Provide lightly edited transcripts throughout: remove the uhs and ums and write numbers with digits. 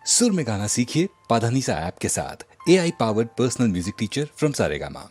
सुर में गाना सीखिए पाधानीसा ऐप के साथ। AI powered personal music teacher from Saregama.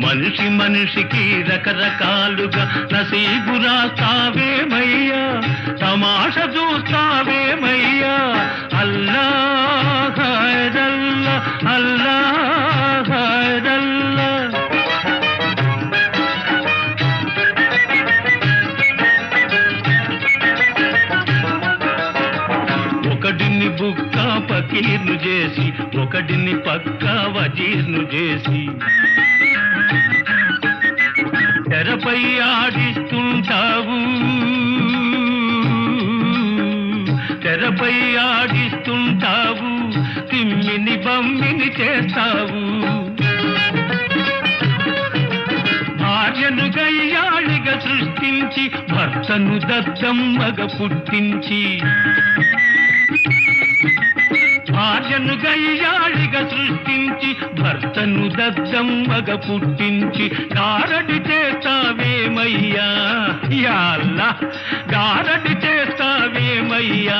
మనిషి మనిషికి రకరకాలుగా నసీబు రాస్తావేమయ్యా, తమాష చూస్తావేమయ్యా. అల్లా ఖైరల్లా, అల్లా ఖైరల్లా. ఒకడిని బుక్క పకీర్ను చేసి, ఒకడిని పక్క వజీర్ను చేసి, తెరపై ఆడిస్తుంటావు, తెరపై ఆడిస్తుంటావు, తిమ్మిని బమ్మిని చేస్తావు. భార్యను గయ్యాళిగా సృష్టించి, భర్తను దద్దమ్మగా పుట్టించి, భార్యను గయ్యాళిగా సృష్టించి, భర్తను దద్దమ్మగా పుట్టించి, గారడి చేస్తావేమయ్యా యా అల్లా, గారడి చేస్తావేమయ్యా,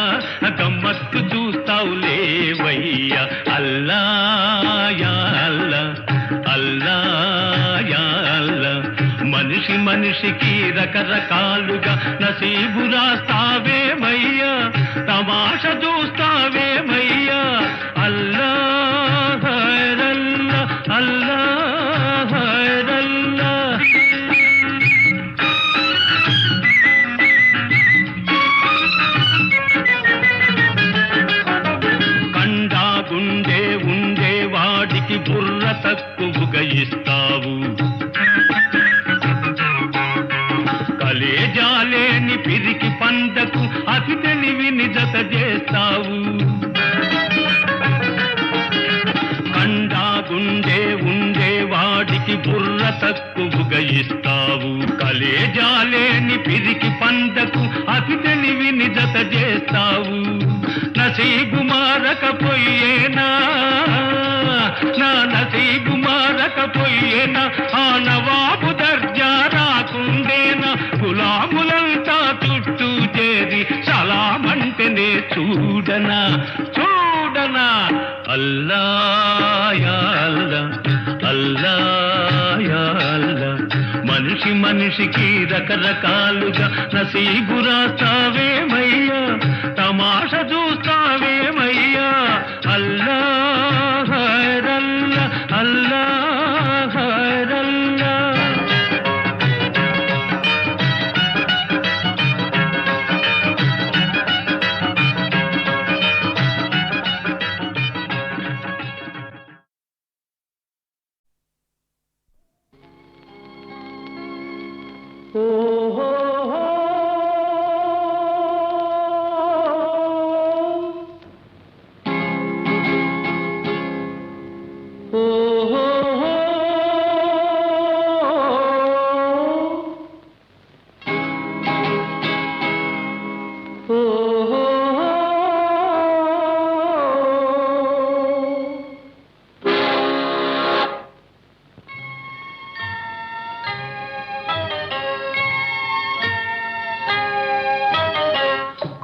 గమ్మత్తు చూస్తావులేవయ్యా. అల్లా యా అల్లా, అల్లా యా అల్లా. మనిషి మనిషికి రకరకాలుగా నసీబు రాస్తావేమయ్యా, తమాష చూస్తావేమయ్యా. అల్లా హైరల్లా, అల్లా హైరల్లా. కండా గుండె ఉండే వాడికి బుర్ర తక్కువగా ఇస్తావు, కలేజాలేని పిరికి పందకు అతి తెలివిని జత చేస్తావు. కండా గుండె ఉండే వాడికి బుర్ర తక్కువగా ఇస్తావు, కలేజాలేని పిరికి పందకు అతి తెలివిని జత చేస్తావు. నసీబు మారకపోయేనా, నా నసీబు మారకపోయేనా, ఆ నవాబు దర్జా రాకుండేనా, గులాములంతా చుట్టూ చేరి సలామంటేనే చూడనా చూడనా. అల్లా యా అల్లా, అల్లా యా అల్లా. మనిషి మనిషికి రకరకాలుగా నసీబు రాస్తావేమయ్యా, తమాష చూస్తావేమయ్యా. అల్లా హైరల్లా, అల్లా హైరల్లా.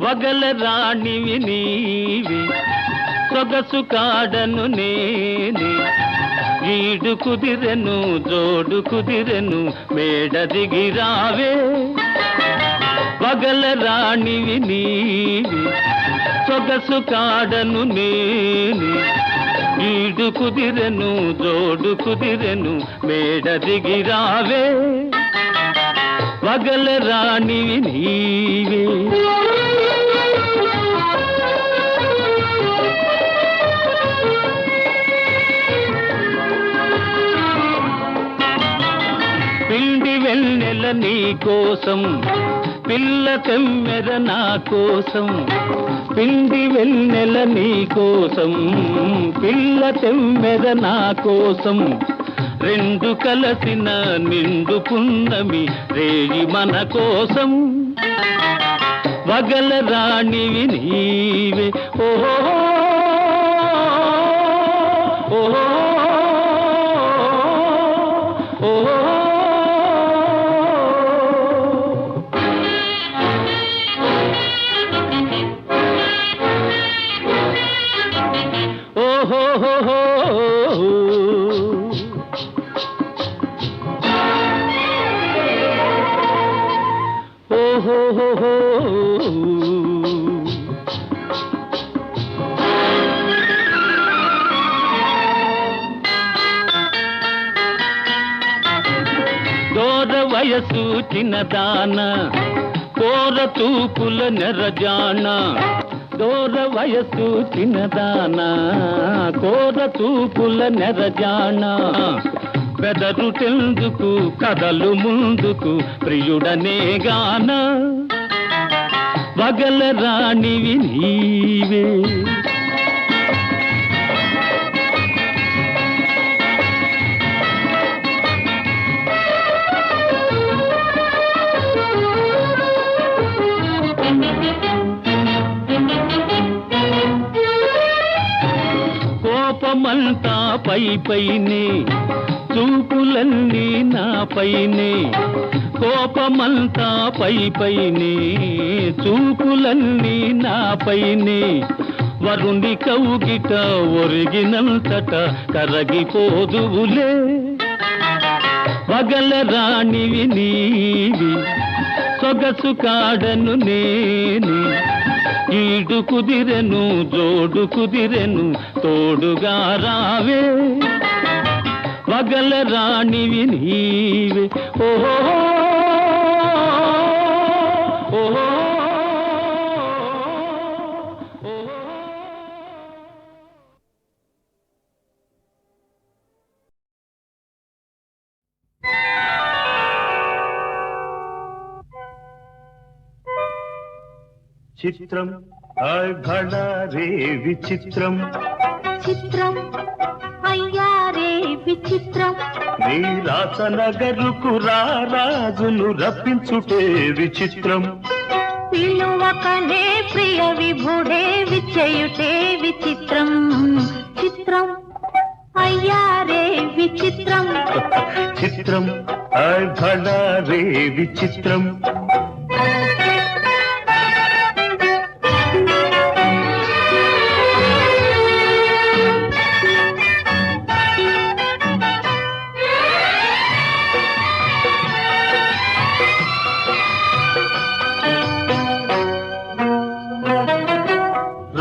వగల రాణివి నీవి, సొగసు కాడను నేనే, ఈడు కుదిరెను జోడు కుదిరెను, మేడ దిగి రావే. వగల రాణివి నీవి, సొగసు కాడను నేనే, ఈడు కుదిరెను జోడు కుదిరెను, మేడ దిగి రావే. వగల రాణివి నీవే. పిండి వెన్నెల నీ కోసం, పిల్ల తెమ్మెర నా కోసం, పిండి వెన్నెల నీ కోసం, పిల్ల తెమ్మెర నా కోసం, రెండు కలసిన నిండు పున్నమి రేయి మన కోసం. వగల రాణివి నీవే. ఓహో ఓహో ఓహో. దూర వయసు చిన్నదాన, కోర తూపుల నెరజాన, దూర వయసు చిన్నదాన, కోర తూపుల నెరజాన, బెదరుటెందుకు కదలు ముందుకు ప్రియుడనే గాన. వగల రాణివి నీవే. కోపమంతా పై పైనే, చూపులన్నీ నా పైనే, కోపమంతా పై పైనే, చూపులన్నీ నా పైనే, వరుణి కౌగిట ఒరిగినంతట కరగిపోదువులే. వగల రాణివి నీవి సొగసు కాడను నేనే ఈడు కుదిరెను జోడు కుదిరెను తోడుగా రావే వగల రాణివి నీవే ఓహో ఓహో చిత్రం భళా రే విచిత్రం చిత్రం అయ్యా రే విచిత్రం నీ రాసనగరుకు రాజును రప్పించుటే విచిత్రం పిలువకనే ప్రియ విభుడే విచయుటే విచిత్రం చిత్రం అయ్యా రే విచిత్రం చిత్రం భళా రే విచిత్రం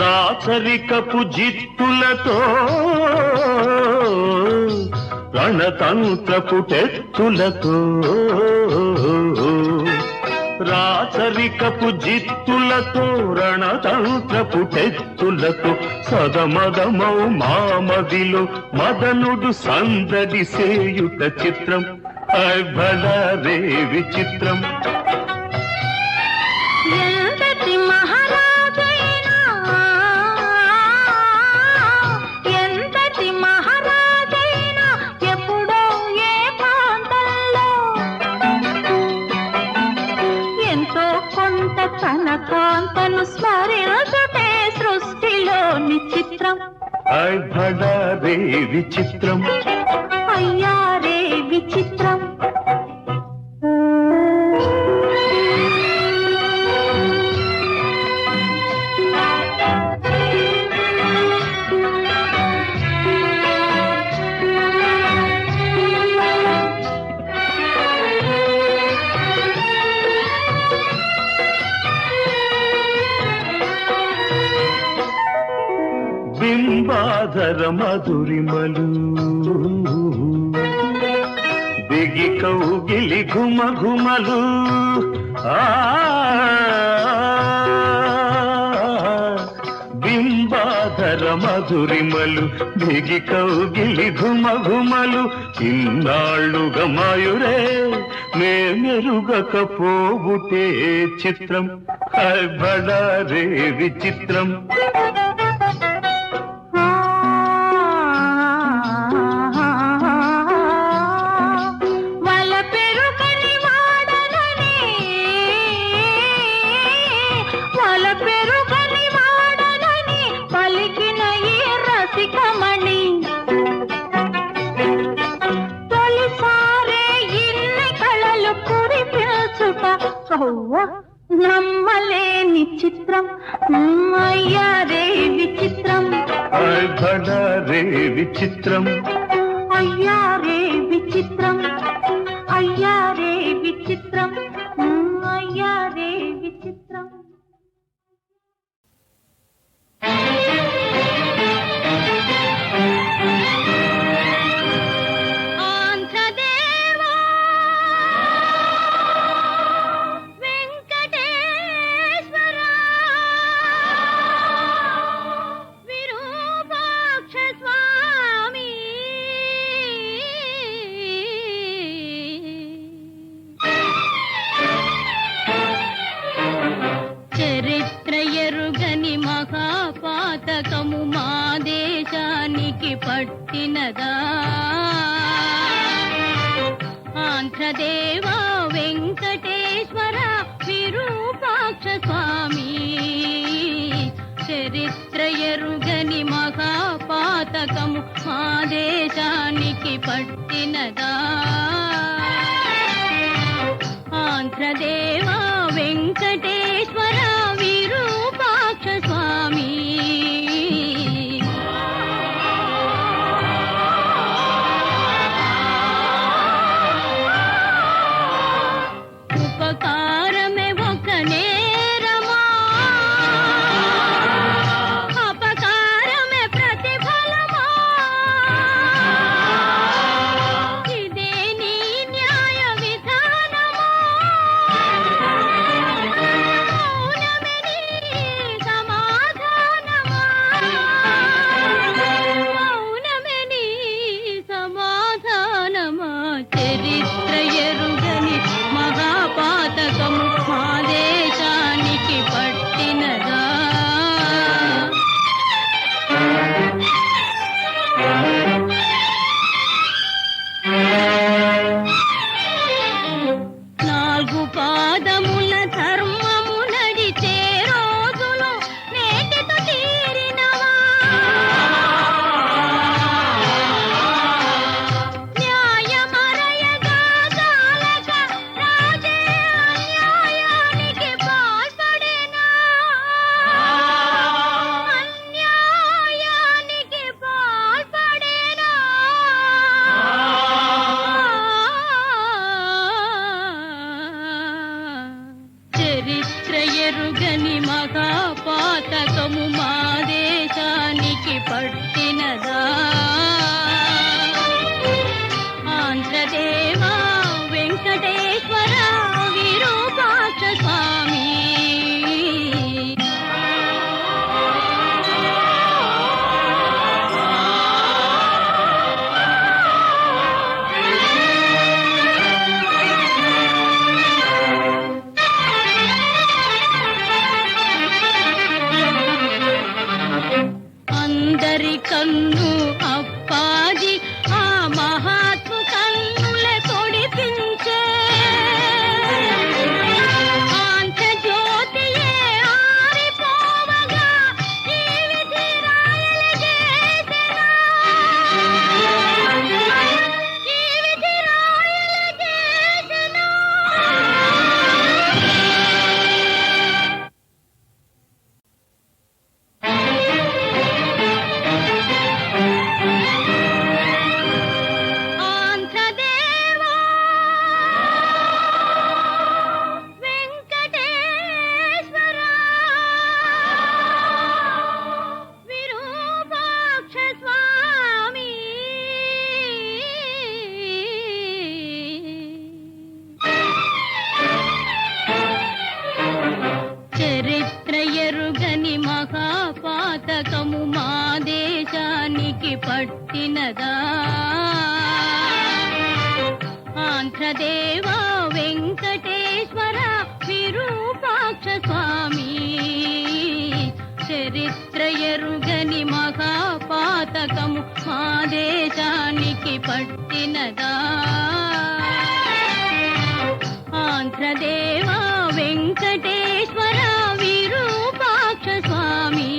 రాచరికపు జిత్తులతో రణతంత్రపు టెత్తులతో రాచరికపు జిత్తులతో రణతంత్రపు టెత్తులతో సదమదమౌ మామదిలో మదనుడు సందడి సేయుట చిత్రం భళా రే విచిత్రం ఎంతటి మహారాజైనా ఎంతటి మహారాజైనా ఎప్పుడో ఏ ప్రాంతంలో ఎంతో కొంత తన కాంతను స్మరించుటే సృష్టిలోని చిత్రం భళా రే విచిత్రం అయ్యా రే విచిత్రం బింబాధర మధురిమలు దిగి కౌగిలి ఘుమ ఘుమలు బింబాధర మధురిమలు దిగి కౌగిలి ఘుమ ఘుమలు ఇన్నాళ్ళుగా మాయురే నే మెరుగకపోబుటే చిత్రం భళా రే విచిత్రం నమ్మలేని చిత్రం అయ్యా రే విచిత్రం భళా రే విచిత్రం అయ్యా రే విచిత్రం అయ్యా రే విచిత్రం అయ్యా రే విచిత్రం పట్టినదా ఆంధ్రదేవా వెంకటేశ్వర విరూపాక్ష స్వామి చరిత్ర ఎరుగని మహాపాతకము మా దేశానికి పట్టినదా ఆంధ్రదేవా వెంకటేశ్వర విరూపాక్ష స్వామి పట్టినదా ఆంధ్రదేవా వెంకటేశ్వర విరూపాక్ష స్వామి చరిత్ర ఎరుగని మహాపాతకము మా దేశానికి పట్టినదా ఆంధ్రదేవా వెంకటేశ్వర విరూపాక్ష స్వామి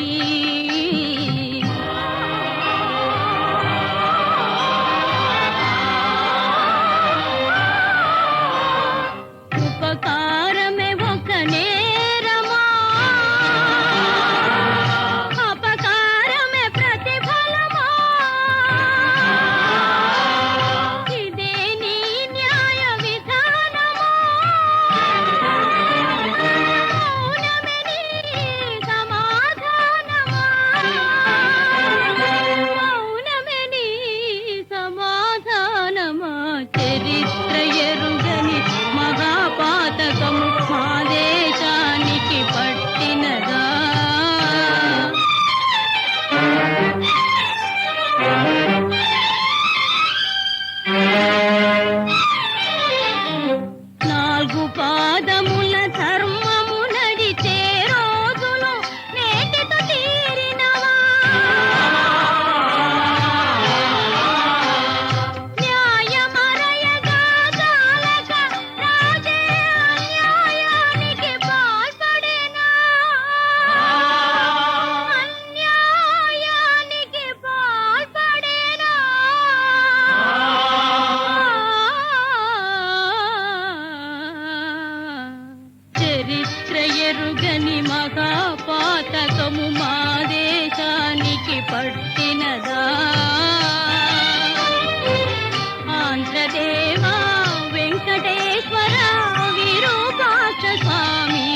ఉపకారమే ఒక నేరమా అపకారమే ప్రతిఫలమా ఇదే నీ న్యాయ విధానమా మౌనమే నీ సమాధానమా మౌనమే నీ సమాధానమా చరిత్ర ఎరుగని మహాపాతకము మా దేశానికి పట్టినదా నాలుగు పాదముల ధర్మము నడిచే రోజులు నేటితో తీరినవా న్యాయమరయగా జాలక రాజే అన్యాయానికి పాల్పడేనా అన్యాయానికి పాల్పడేనా చరిత్ర ఎరుగని మహాపాతకము మా దేశానికి పట్టినదా ఆంధ్రదేవా వెంకటేశ్వర విరూపాక్ష స్వామి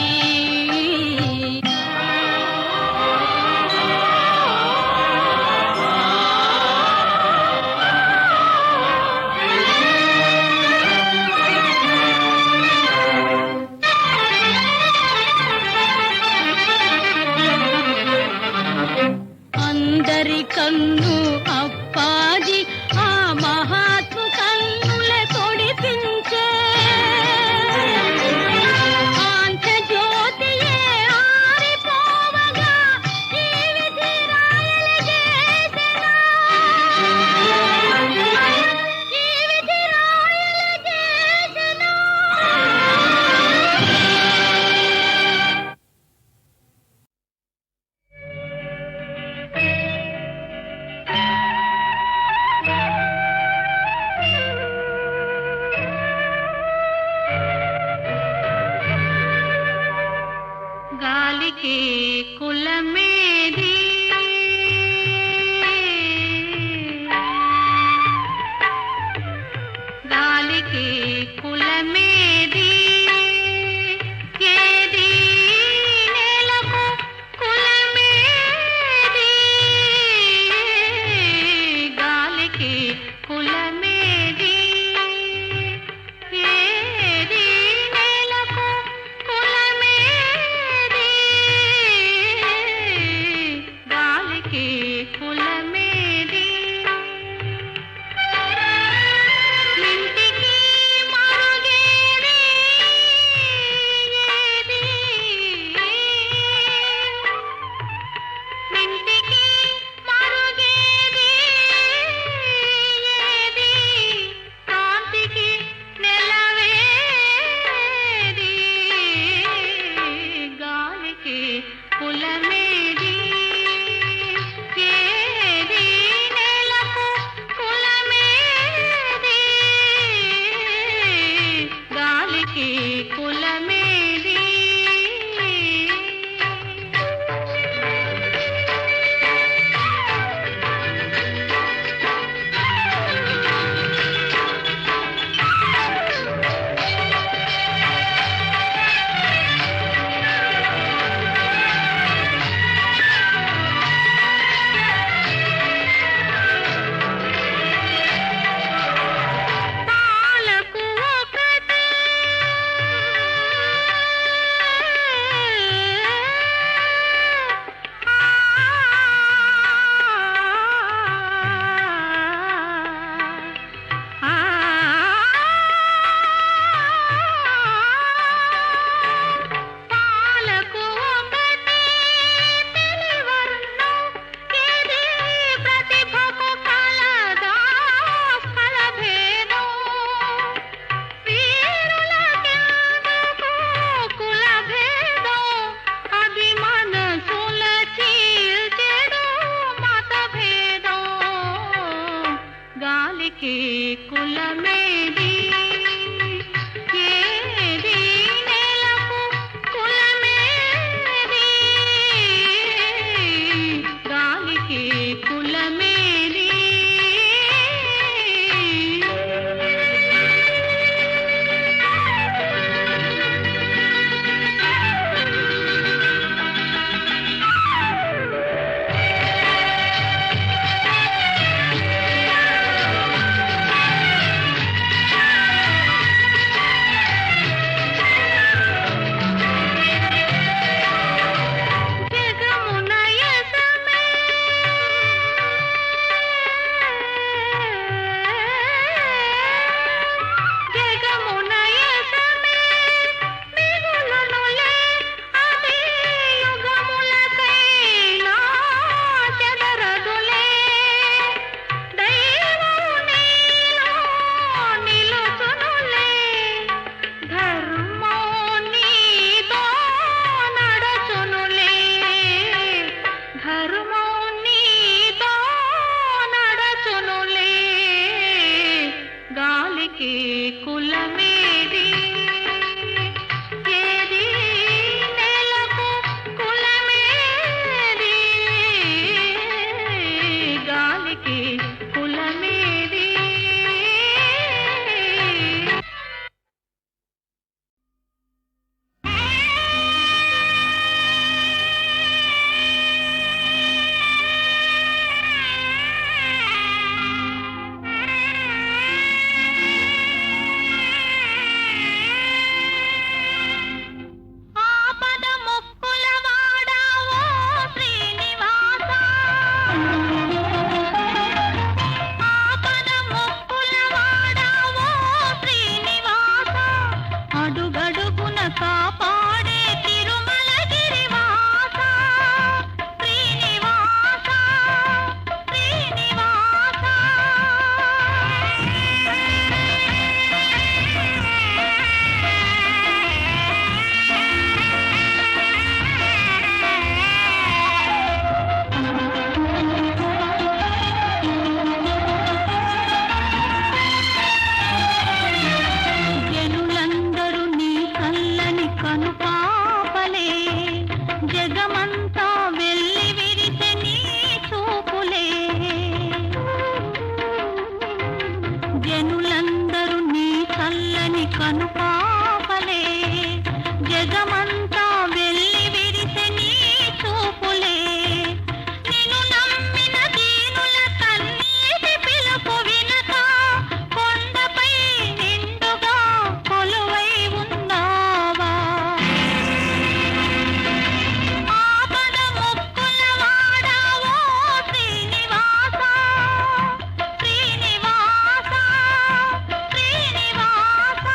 అందరి కన్ను అప్పాజి ఆ మహాత్ము కన్నుల కొడిపించే ఆంధ్ర జ్యోతియే ఆరిపోవగా ఈ విధి రాయల చేసెనా ఈ విధి రాయల చేసెనా గాలికి కులమేది గాలికి కులమేది ఏది నేలకు కులమేది గాలికి కులమేది ఏది నేలకు కులమేది గాలికి కులమేది ఇంటికి మరుగేది కులమేది ఏది నేలకు కులమేది గాలికి కులమేది జగమున యసమే జగమున యసమే మిగులునులే అది యుగములకైనా చెదరదులే దైవము నీలో నిలుచునులే ధర్మం నీతో నడచునులే ధర్మం నీతో నడచునులే గాలికి కులమేది ఏది నేలకు కులమేది గాలికి కులమేది ఆపద మొక్కుల వాడావో శ్రీనివాస ఆపద మొక్కుల వాడావో శ్రీనివాస అడుగడుగున కాపాడే తిరుమలగిరివాస శ్రీనివాస జనులందరూ నీ కల్లని కనుపాపలే జగమంతా వెళ్ళి విరిసె నీ చూపులే జనులందరూ నీ కల్లని కనుపాపలే జగమంతా వెళ్ళి విరిసె నీ చూపులే నిన్ను నమ్మిన దీనుల కన్నీటి పిలుపు వినక కొండపై నిండుగా కొలువై ఉన్నావా ఆపద మొక్కుల వాడావో శ్రీనివాస శ్రీనివాస శ్రీనివాస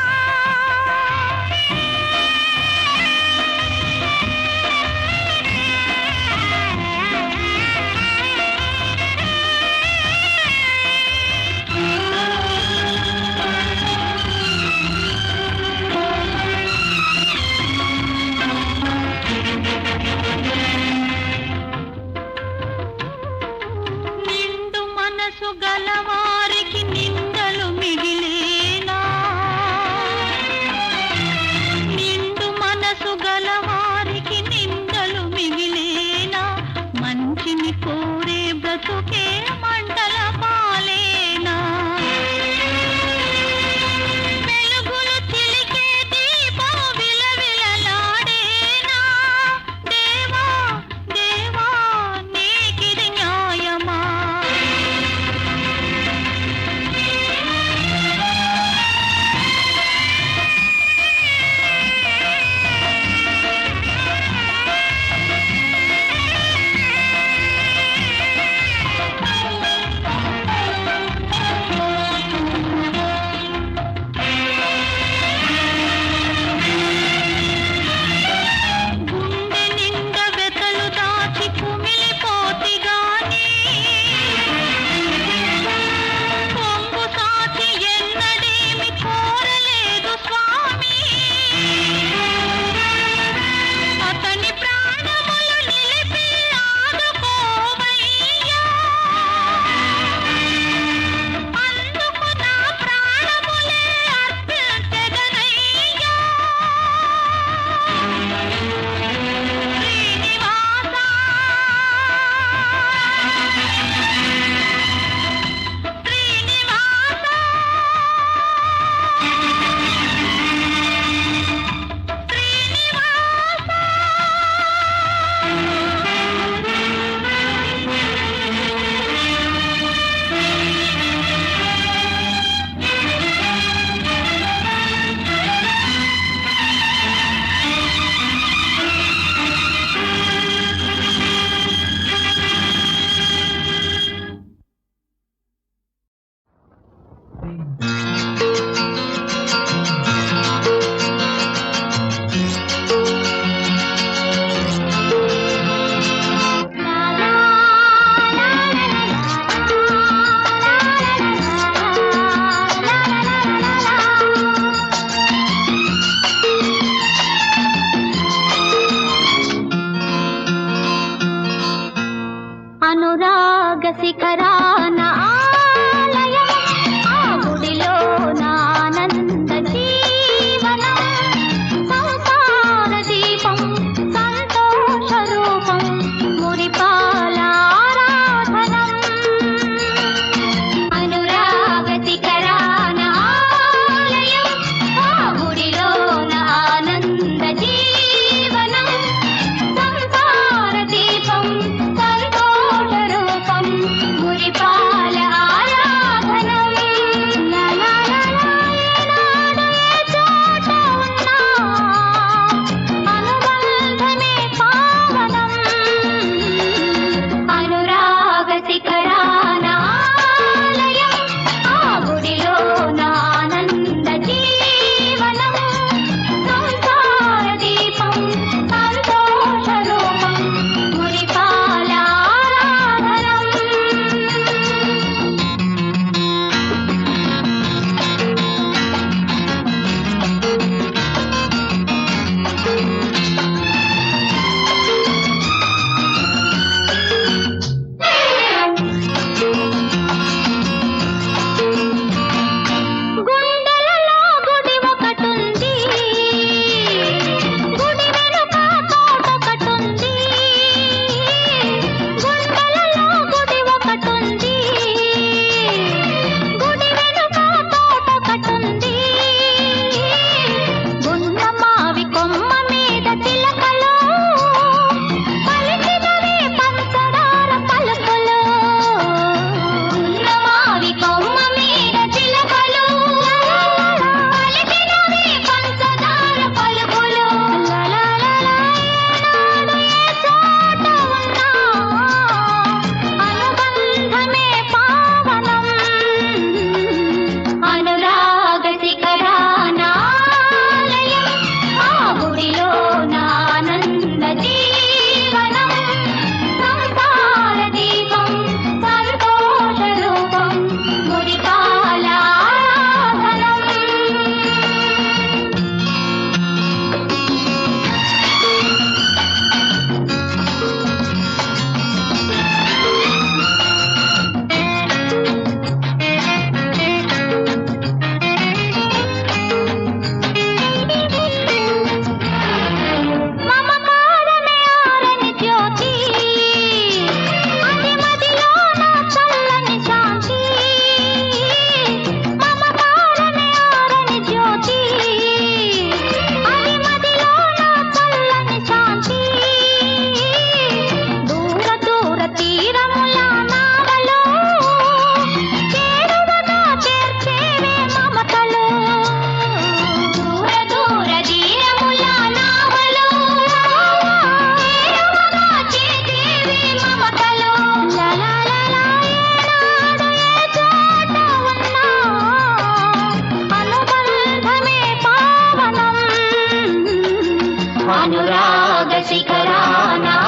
శిఖరానాలయం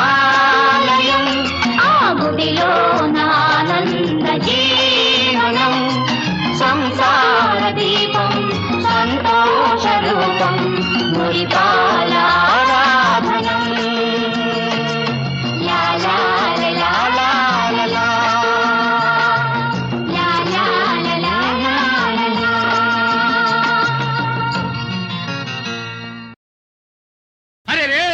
ఆ గుడిలో నానంద జీవనం సంసార దీపం సంతోష రూపం మురిపాలారాధనం లా లా లా లా లా లా లా లా లా లా లా. అరే రే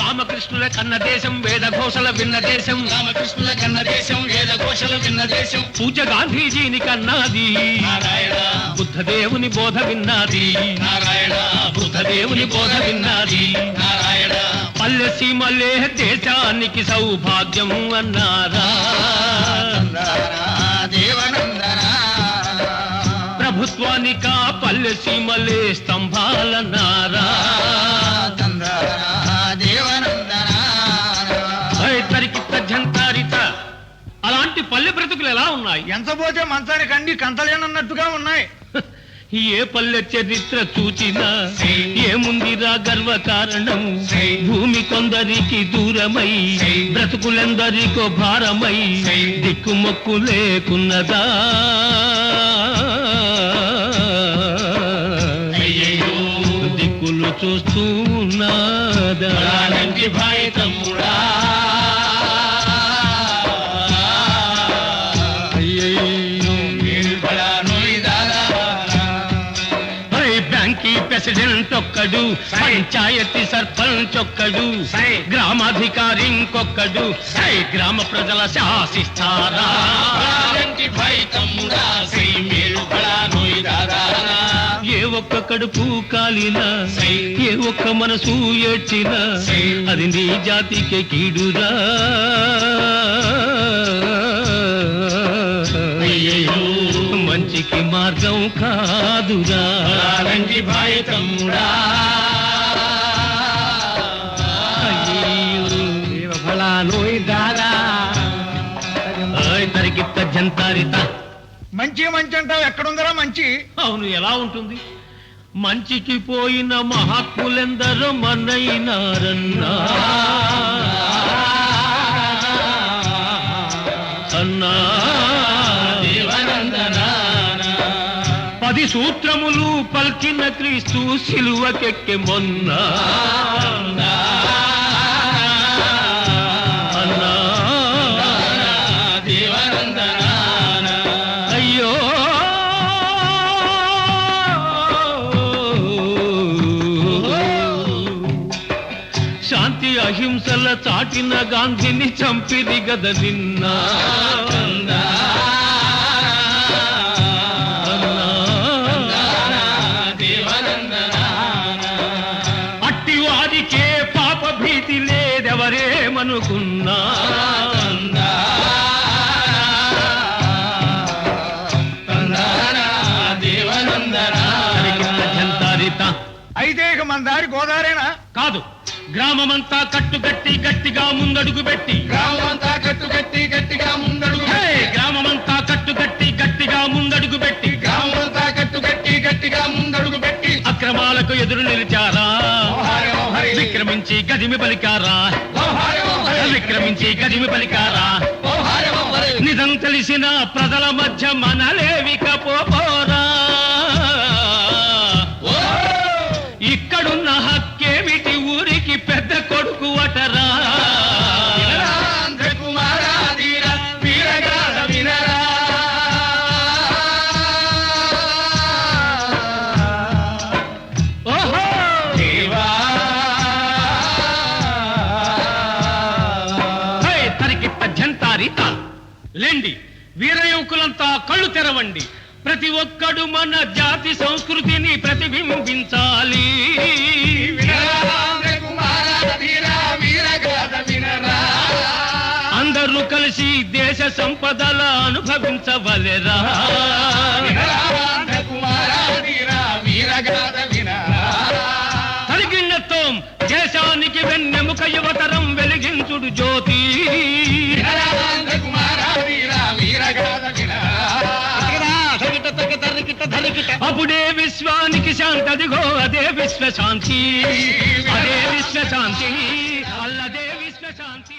రామకృష్ణుల కన్న దేశం వేద ఘోషల విన్న దేశం రామకృష్ణుల కన్న దేశం వేద ఘోషల విన్న దేశం పూజ గాంధీజీని కన్నాది నారాయణ బుద్ధదేవుని బోధ విన్నది నారాయణ బుద్ధదేవుని బోధ విన్నది నారాయణ పల్లె సీమలే దేశానికి సౌభాగ్యం అన్నారా ప్రభుత్వానికా పల్లె సీమలే స్తంభాలన్నారా తరికిత్త జంతారిత అలాంటి పల్లె బ్రతుకులు ఎలా ఉన్నాయి? ఎంత పోతే మంచానికి అండి కంతలేనన్నట్టుగా ఉన్నాయి. ఏ పల్లె చరిత్ర చూచినా ఏముందిరా గర్వ కారణం? భూమి కొందరికి దూరమై బ్రతుకులెందరికో భారమై దిక్కుమొక్కు లేకున్నదా? దిక్కులు చూస్తూ ఉన్నదా? భాయ్ తమ్ముడా ప్రెసిడెంట్ ఒక్కడు, పంచాయతీ సర్పంచ్ ఒక్కడు, గ్రామాధికారి ఇంకొక్కడు, గ్రామ ప్రజల శాసిస్తారా? ఏ ఒక్క కడుపు కాలినా ఏ ఒక్క మనసు ఏడ్చినా అది నీ జాతికే కీడురా. మంచికి మార్గం కాదురా. భాయ్ తమ్ముడా తరికిత్త జంతారిత. మంచి మంచి అంటావు, ఎక్కడుందరా మంచి? అవును, ఎలా ఉంటుంది? మంచికి పోయిన మహాత్ములెందరో మనైనారన్నా అన్నా. 10 సూత్రములు పల్కిన క్రీస్తు సిలువకెక్కె మొన్న అన్నా. అయ్యో శాంతి అహింసల చాటిన గాంధీని చంపిరి గద నిన్న. అట్టివారికే పాప భీతి లేదెవరేమనుకున్నా. అయితే ఇక మన దారి గోదారేనా? కాదు, గ్రామమంతా కట్టుగట్టి గట్టిగా ముందడుగు పెట్టి, గ్రామమంతా కట్టుగట్టి గట్టిగా ముందడుగు గ్రామమంతా కట్టుగట్టి గట్టిగా ముందడుగు పెట్టి, గ్రామమంతా కట్టుగట్టి గట్టిగా ముందడుగు పెట్టి అక్రమాలకు ఎదురు నిలిచారా? విక్రమించి గదిమి పలికారా? విక్రమించి గదిమి పలికారా? నిజం తెలిసిన ప్రజల మధ్య మనలేవికపోరా? ఇక్కడున్న హక్కేమిటి ఊరికి పెద్ద కొడుకు అటరా? లేండి, వీరయుకులంతా కళ్ళు తెరవండి. ప్రతి ఒక్కడు మన జాతి సంస్కృతిని ప్రతిబింబించాలి. అందరూ కలిసి దేశ సంపదల అనుభవించవలెరా. తరిగిన్నత్వం దేశానికి వెన్నెముక యువతరం వెలిగించుడు జ్యోతి. అప్పుడే విశ్వానికి శాంతి, అదిగో అదే విశ్వశాంతి, అదే విశ్వశాంతి, అల్లదే విశ్వశాంతి.